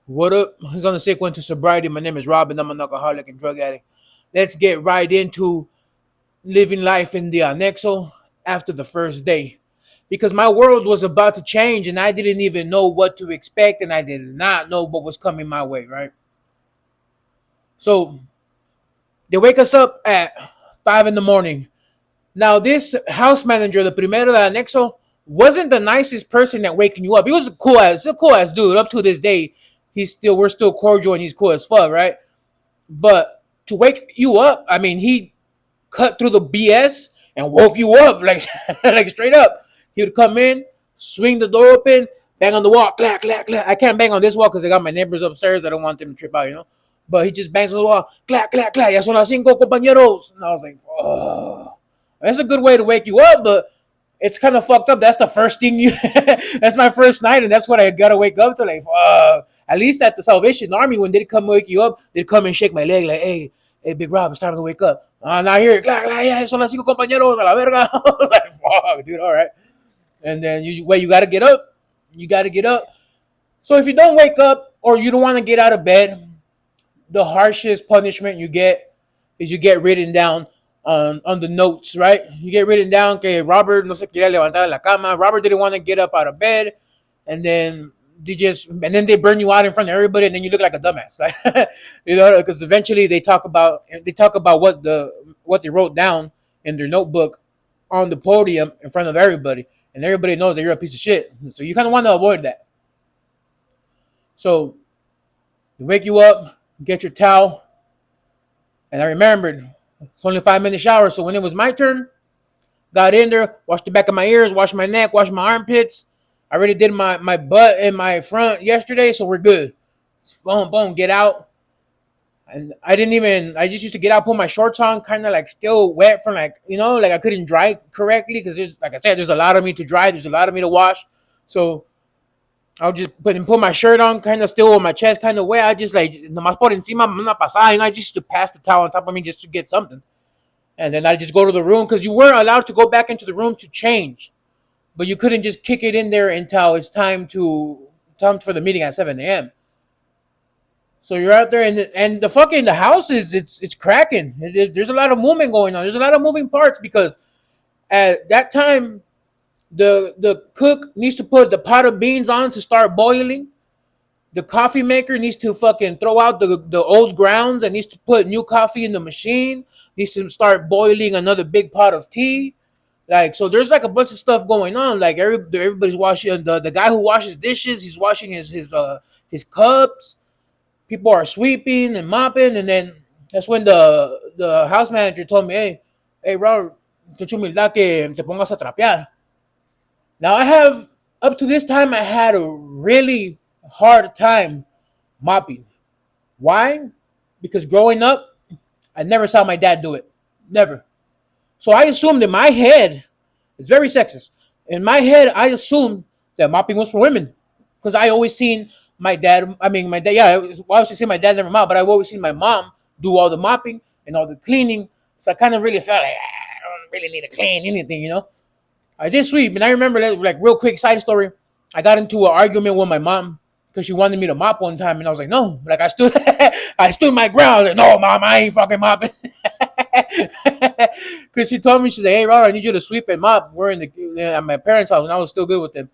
What up? He's on the sequence to sobriety. My name is Robin. I'm an alcoholic and drug addict. Let's get right into living life in the Anexo after the first day. Because my world was about to change and I didn't even know what to expect and I did not know what was coming my way, right? So they wake us up at 5 in the morning. Now, this house manager, the primero de Anexo, wasn't the nicest person at waking you up. He was a cool ass dude. Up to this day, we're still cordial and he's cool as fuck, right? But to wake you up, I mean, he cut through the BS and woke you up like like straight up. He would come in, swing the door open, bang on the wall, clack, clack, clack. I can't bang on this wall because I got my neighbors upstairs. I don't want them to trip out, you know. But he just bangs on the wall, clack, clack, clack. Ya son las cinco, compañeros. And I was like, oh, that's a good way to wake you up, but it's kind of fucked up. That's the first thing you. That's my first night, and that's what I gotta wake up to. Like, at least at the Salvation Army, when they come wake you up, they'd come and shake my leg, like, hey, Big Rob, it's time to wake up. Not here. Yeah, son las cinco compañeros a la verga. Like, fuck, dude. All right. And then you gotta get up. You gotta get up. So if you don't wake up or you don't want to get out of bed, the harshest punishment you get is you get written down on the notes, right? You get written down que Robert no se quería levantar de la cama. Robert didn't want to get up out of bed, and then they burn you out in front of everybody, and then you look like a dumbass, you know, because eventually they talk about what they wrote down in their notebook on the podium in front of everybody, and everybody knows that you're a piece of shit. So you kind of want to avoid that. So they wake you up, get your towel, and I remembered it's only 5 minute shower. So when it was my turn, got in there, washed the back of my ears, washed my neck, washed my armpits. I already did my butt and my front yesterday, so we're good. Boom, boom, get out. And I just used to get out, put my shorts on, kind of like still wet from like, like I couldn't dry correctly because like I said, there's a lot of me to dry, there's a lot of me to wash. So I'll just put my shirt on, kind of still with my chest kind of wet. I just like, nomás por encima, una pasada, I just used to pass the towel on top of me just to get something. And then I just go to the room because you weren't allowed to go back into the room to change, but you couldn't just kick it in there until it's time for the meeting at 7 a.m. So you're out there, and the fucking the house it's cracking. There's a lot of movement going on. There's a lot of moving parts because at that time the cook needs to put the pot of beans on to start boiling. The coffee maker needs to fucking throw out the old grounds and needs to put new coffee in the machine. Needs to start boiling another big pot of tea. Like, so there's like a bunch of stuff going on. Like everybody's washing. The guy who washes dishes, he's washing his cups. People are sweeping and mopping, and then that's when the house manager told me, hey, Robert, te humildad que te pongas a trapear. Now I have up to this time I had a really hard time mopping. Why? Because growing up, I never saw my dad do it. Never. So I assumed in my head, it's very sexist. In my head, I assumed that mopping was for women. Because I always seen my dad, yeah, I obviously seen my dad never mop, but I've always seen my mom do all the mopping and all the cleaning. So I kind of really felt like, I don't really need to clean anything. I did sweep, and I remember that, like, real quick side story. I got into an argument with my mom because she wanted me to mop one time, and I was like, no. Like, I stood my ground. Like, no, mom, I ain't fucking mopping. Because she told me, she's like, hey, Robert, I need you to sweep and mop. We're at my parents' house, and I was still good with them.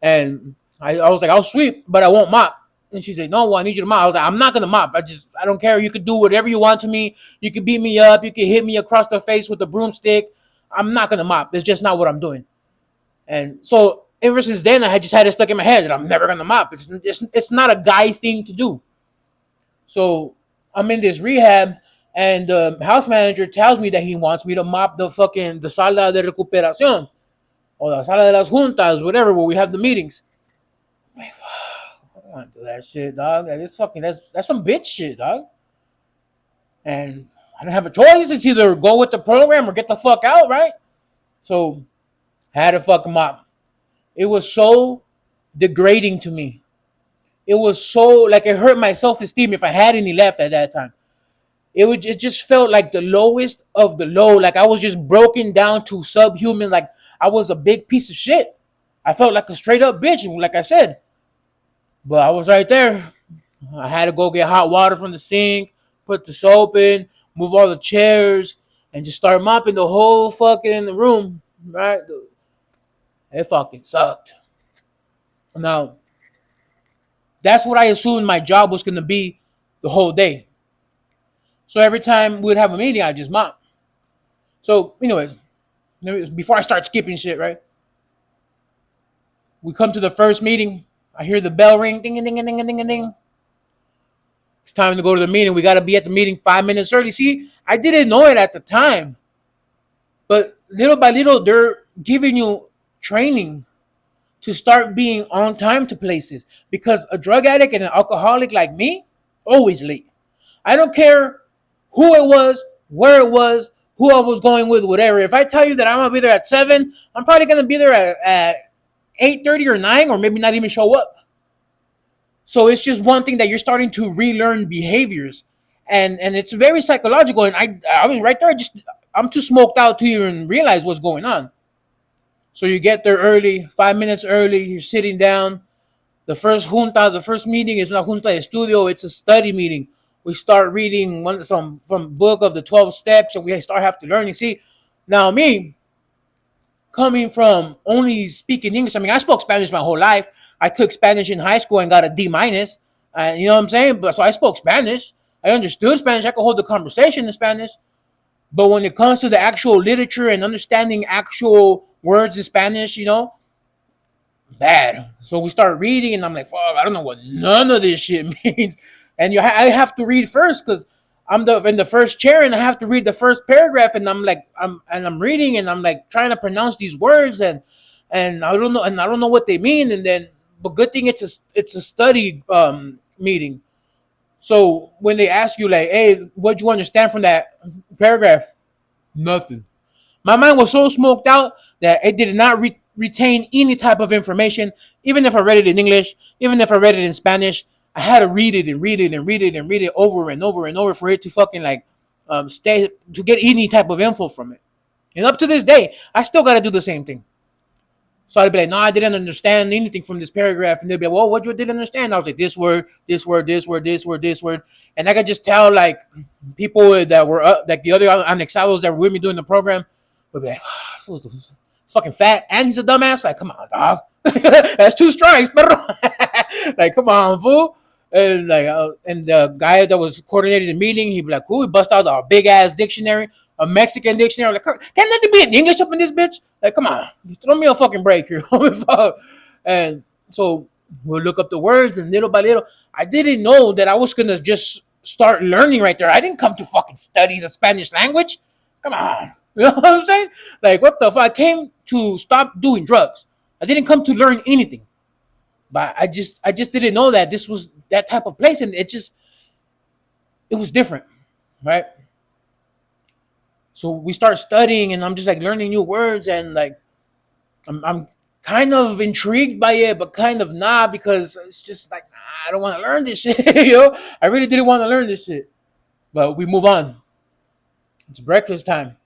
And I was like, I'll sweep, but I won't mop. And she said, no, well, I need you to mop. I was like, I'm not going to mop. I don't care. You could do whatever you want to me. You could beat me up. You could hit me across the face with a broomstick. I'm not going to mop. It's just not what I'm doing. And so ever since then, I had just had it stuck in my head that I'm never going to mop. It's not a guy thing to do. So I'm in this rehab, and the house manager tells me that he wants me to mop the sala de recuperación or the sala de las juntas, whatever, where we have the meetings. I'm like, I don't want to do that shit, dog. That's some bitch shit, dog. And I don't have a choice. It's either go with the program or get the fuck out, right? So I had to fuck mop. It was so degrading to me. It was so, like, it hurt my self-esteem if I had any left at that time. It just felt like the lowest of the low. Like I was just broken down to subhuman. Like I was a big piece of shit. I felt like a straight up bitch, like I said. But I was right there. I had to go get hot water from the sink, put the soap in, move all the chairs, and just start mopping the whole fucking room. Right? It fucking sucked. Now, that's what I assumed my job was gonna be the whole day. So every time we'd have a meeting, I just mop. So, anyways, before I start skipping shit, right? We come to the first meeting. I hear the bell ring, ding, ding, ding, ding, ding, ding. It's time to go to the meeting. We got to be at the meeting 5 minutes early. See, I didn't know it at the time, but little by little, they're giving you training to start being on time to places. Because a drug addict and an alcoholic like me, always late. I don't care who it was, where it was, who I was going with, whatever. If I tell you that I'm gonna be there at 7, I'm probably gonna be there at 8:30 or 9, or maybe not even show up. So it's just one thing that you're starting to relearn behaviors, and it's very psychological. And I was right there. I'm too smoked out to even realize what's going on. So you get there early, 5 minutes early. You're sitting down. The first meeting is not junta de estudio. It's a study meeting. We start reading some from book of the 12 steps, and we start have to learn. You see, now me, coming from only speaking English. I mean, I spoke Spanish my whole life. I took Spanish in high school and got a D minus. You know what I'm saying? But so I spoke Spanish. I understood Spanish. I could hold the conversation in Spanish. But when it comes to the actual literature and understanding actual words in Spanish, bad. So we start reading, and I'm like, fuck, I don't know what none of this shit means. And I have to read first because I'm in the first chair, and I have to read the first paragraph, and I'm reading, and I'm like trying to pronounce these words, and I don't know what they mean, and then but good thing it's a study meeting. So when they ask you like, hey, what do you understand from that paragraph? Nothing. My mind was so smoked out that it did not retain any type of information. Even if I read it in English, even if I read it in Spanish, I had to read it and read it and read it and read it over and over and over for it to fucking like stay to get any type of info from it. And up to this day, I still got to do the same thing. So I'd be like, no, I didn't understand anything from this paragraph. And they'd be like, well, what you didn't understand? I was like, this word, this word, this word, this word, this word. And I could just tell like people that were like the other annexados that were with me doing the program would be like, oh, this fucking fat and he's a dumbass. Like, come on, dog. That's 2 strikes, pero like, come on, fool. And the guy that was coordinating the meeting, he'd be like, cool, he bust out a big ass dictionary, a Mexican dictionary. Like, can't nothing be in English up in this bitch? Like, come on, throw me a fucking break here. And so we'll look up the words, and little by little, I didn't know that I was gonna just start learning right there. I didn't come to fucking study the Spanish language. Come on. You know what I'm saying? Like, what the fuck? I came to stop doing drugs. I didn't come to learn anything. But I just didn't know that this was that type of place, and it was different, right? So we start studying, and I'm just like learning new words, and like I'm kind of intrigued by it, but kind of not, because it's just like, nah, I don't want to learn this shit. I really didn't want to learn this shit. But we move on. It's breakfast time.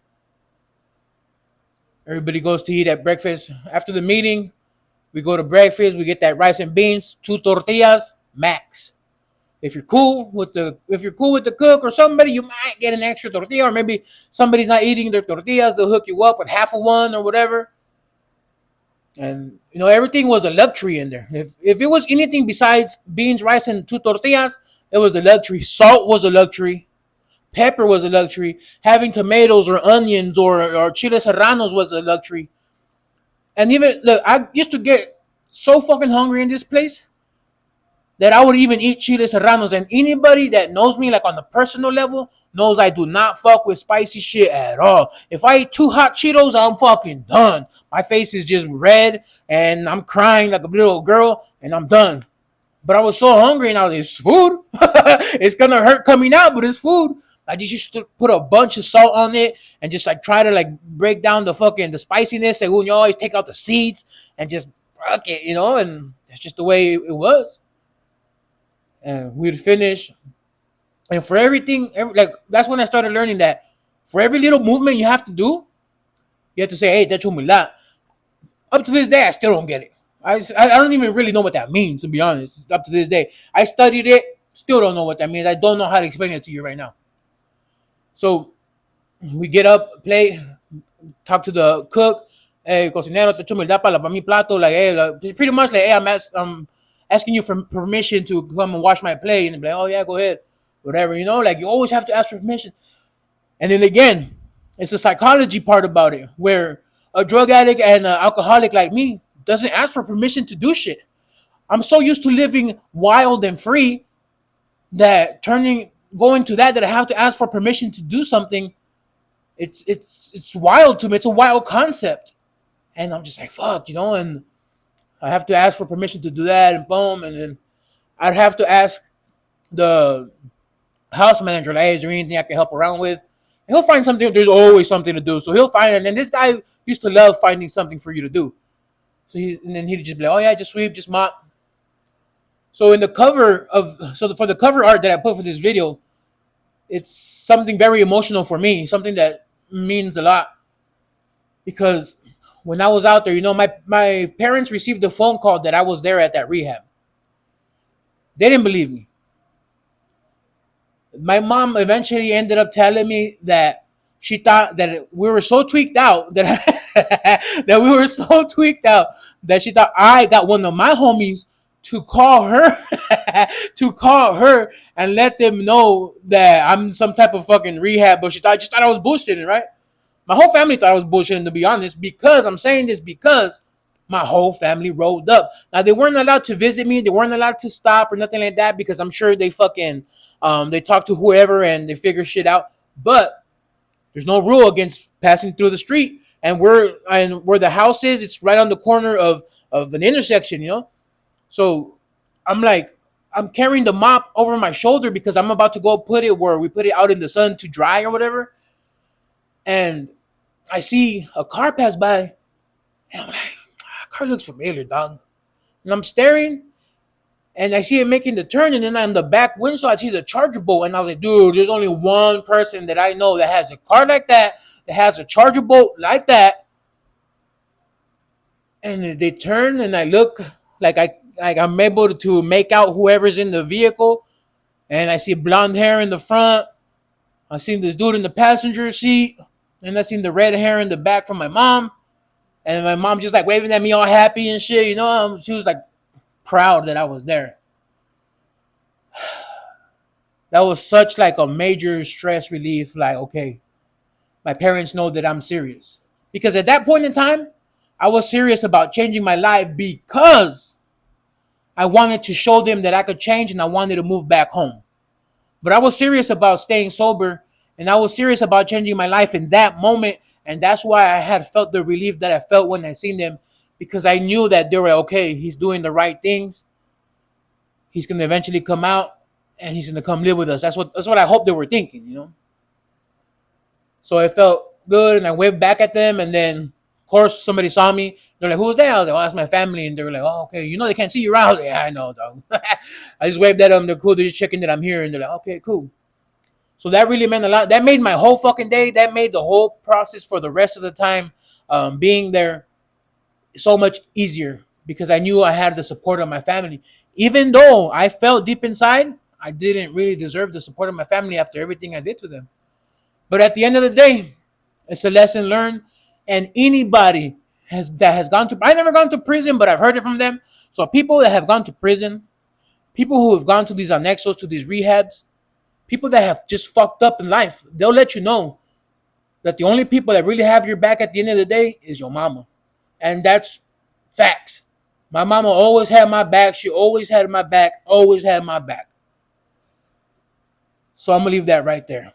Everybody goes to eat at breakfast. After the meeting, we go to breakfast. We get that rice and beans, 2 tortillas max. If you're cool with the cook or somebody, you might get an extra tortilla, or maybe somebody's not eating their tortillas, they'll hook you up with half of one or whatever. And everything was a luxury in there. If it was anything besides beans, rice, and 2 tortillas, it was a luxury. Salt was a luxury. Pepper was a luxury. Having tomatoes or onions or chile serranos was a luxury. And even look, I used to get so fucking hungry in this place that I would even eat chile serranos. And anybody that knows me, like on the personal level, knows I do not fuck with spicy shit at all. If I eat 2 hot Cheetos, I'm fucking done. My face is just red, and I'm crying like a little girl, and I'm done. But I was so hungry, and I was like, it's food. It's gonna hurt coming out, but it's food. I just used to put a bunch of salt on it and just like try to like break down the spiciness. And you always take out the seeds and just fuck it, and that's just the way it was. And we'd finish. And for everything, like that's when I started learning that for every little movement you have to do, you have to say, hey, that's humildad. Up to this day, I still don't get it. I don't even really know what that means, to be honest. Up to this day, I studied it. Still don't know what that means. I don't know how to explain it to you right now. So we get up, play, talk to the cook. Hey, cocinero, te echo humildad para lavar mi plato. Like, hey, it's pretty much like, hey, I'm asking you for permission to come and wash my plate. And be like, oh, yeah, go ahead. Whatever, you know, like you always have to ask for permission. And then again, it's the psychology part about it, where a drug addict and an alcoholic like me doesn't ask for permission to do shit. I'm so used to living wild and free that going to that I have to ask for permission to do something. It's wild to me. It's a wild concept, and I'm just like fuck, you know. And I have to ask for permission to do that, and boom, and then I'd have to ask the house manager, like, hey, is there anything I can help around with? And he'll find something. There's always something to do, so he'll find it. And this guy used to love finding something for you to do. And then he'd just be like, oh yeah, just sweep, just mop. So for the cover art that I put for this video, it's something very emotional for me, something that means a lot because when I was out there, you know, my parents received a phone call that I was there at that rehab. They didn't believe me. My mom eventually ended up telling me that she thought that we were so tweaked out that we were so tweaked out that she thought I got one of my homies to call her to call her and let them know that I'm some type of fucking rehab. But just thought I was bullshitting, right? My whole family thought I was bullshitting, to be honest, because I'm saying this because my whole family rolled up. Now they weren't allowed to visit me, they weren't allowed to stop or nothing like that because I'm sure they fucking they talk to whoever and they figure shit out. But there's no rule against passing through the street. And where the house is, it's right on the corner of an intersection, you know? So I'm like, I'm carrying the mop over my shoulder because I'm about to go put it where we put it out in the sun to dry or whatever. And I see a car pass by. And I'm like, car looks familiar, dog. And I'm staring, and I see it making the turn, and then on the back windshield, I see the charger bolt, and I was like, dude, there's only one person that I know that has a car like that has a charger bolt like that. And they turn, and I look I'm able to make out whoever's in the vehicle, and I see blonde hair in the front. I seen this dude in the passenger seat, and I seen the red hair in the back from my mom. And my mom just like waving at me all happy and shit, you know. She was like proud that I was there. That was such like a major stress relief. Like, okay, my parents know that I'm serious. Because at that point in time, I was serious about changing my life because I wanted to show them that I could change and I wanted to move back home. But I was serious about staying sober and I was serious about changing my life in that moment. And that's why I had felt the relief that I felt when I seen them, because I knew that they were okay, he's doing the right things. He's going to eventually come out and he's going to come live with us. That's what I hope they were thinking, you know? So it felt good and I waved back at them. And then, of course, somebody saw me. They're like, who was that? I was like, oh, that's my family. And they were like, oh, okay. You know they can't see you around. I was like, yeah, I know, dog. I just waved at them. They're cool. They're just checking that I'm here. And they're like, okay, cool. So that really meant a lot. That made my whole fucking day. That made the whole process for the rest of the time being there so much easier because I knew I had the support of my family. Even though I felt deep inside, I didn't really deserve the support of my family after everything I did to them. But at the end of the day, it's a lesson learned. And anybody that has gone to, I've never gone to prison, but I've heard it from them. So people that have gone to prison, people who have gone to these annexos, to these rehabs, people that have just fucked up in life, they'll let you know that the only people that really have your back at the end of the day is your mama. And that's facts. My mama always had my back. She always had my back, always had my back. So I'm going to leave that right there.